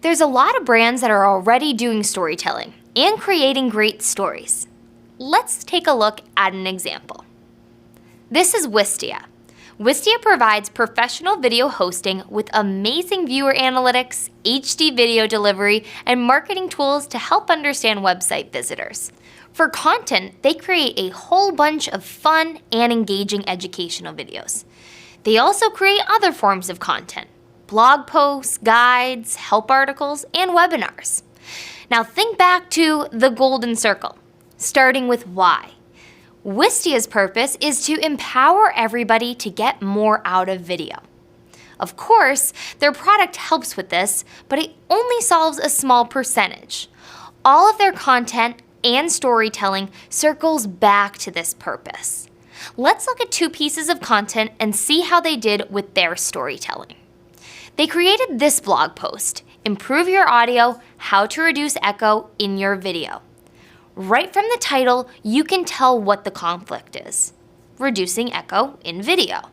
There's a lot of brands that are already doing storytelling and creating great stories. Let's take a look at an example. This is Wistia. Wistia provides professional video hosting with amazing viewer analytics, HD video delivery, and marketing tools to help understand website visitors. For content, they create a whole bunch of fun and engaging educational videos. They also create other forms of content: blog posts, guides, help articles, and webinars. Now think back to the golden circle, starting with why. Wistia's purpose is to empower everybody to get more out of video. Of course, their product helps with this, but it only solves a small percentage. All of their content and storytelling circles back to this purpose. Let's look at two pieces of content and see how they did with their storytelling. They created this blog post, Improve Your Audio, How to Reduce Echo in Your Video. Right from the title, you can tell what the conflict is: reducing echo in video.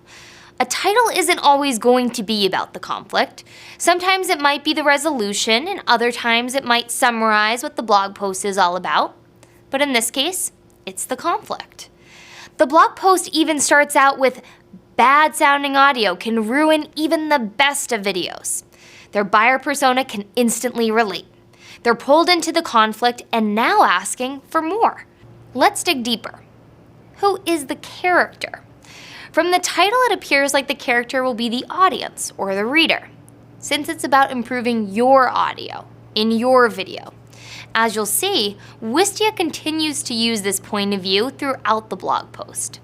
A title isn't always going to be about the conflict. Sometimes it might be the resolution, and other times it might summarize what the blog post is all about. But in this case, it's the conflict. The blog post even starts out with, bad sounding audio can ruin even the best of videos. Their buyer persona can instantly relate. They're pulled into the conflict and now asking for more. Let's dig deeper. Who is the character? From the title, it appears like the character will be the audience or the reader, since it's about improving your audio in your video. As you'll see, Wistia continues to use this point of view throughout the blog post.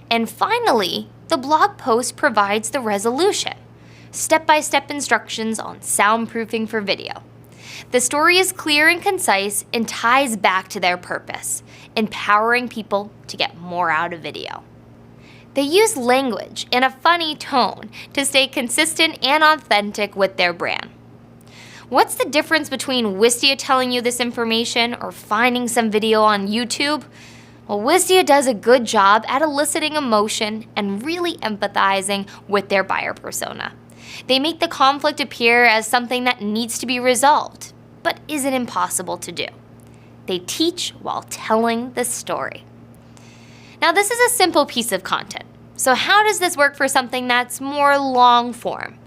And finally, the blog post provides the resolution, step-by-step instructions on soundproofing for video. The story is clear and concise and ties back to their purpose, empowering people to get more out of video. They use language in a funny tone to stay consistent and authentic with their brand. What's the difference between Wistia telling you this information or finding some video on YouTube? Well, Wistia does a good job at eliciting emotion and really empathizing with their buyer persona. They make the conflict appear as something that needs to be resolved, but isn't impossible to do. They teach while telling the story. Now, this is a simple piece of content. So how does this work for something that's more long form?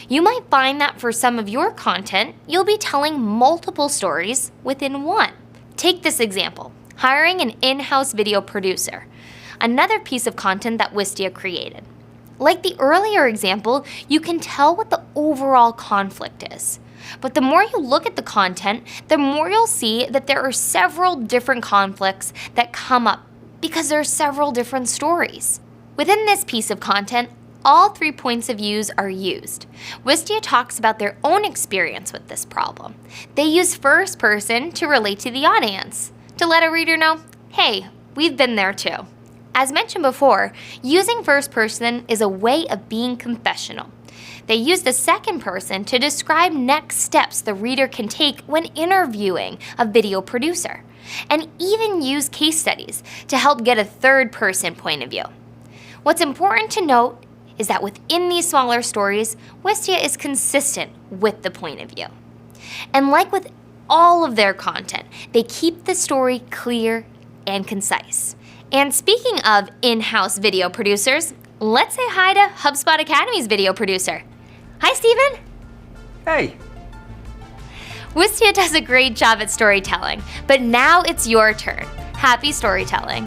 You might find that for some of your content, you'll be telling multiple stories within one. Take this example, hiring an in-house video producer, another piece of content that Wistia created. Like the earlier example, you can tell what the overall conflict is. But the more you look at the content, the more you'll see that there are several different conflicts that come up because there are several different stories. Within this piece of content, all 3 points of views are used. Wistia talks about their own experience with this problem. They use first person to relate to the audience, to let a reader know, hey, we've been there too. As mentioned before, using first person is a way of being confessional. They use the second person to describe next steps the reader can take when interviewing a video producer, and even use case studies to help get a third person point of view. What's important to note is that within these smaller stories, Wistia is consistent with the point of view. And like with all of their content, they keep the story clear and concise. And speaking of in-house video producers, let's say hi to HubSpot Academy's video producer. Hi, Steven. Hey. Wistia does a great job at storytelling, but now it's your turn. Happy storytelling.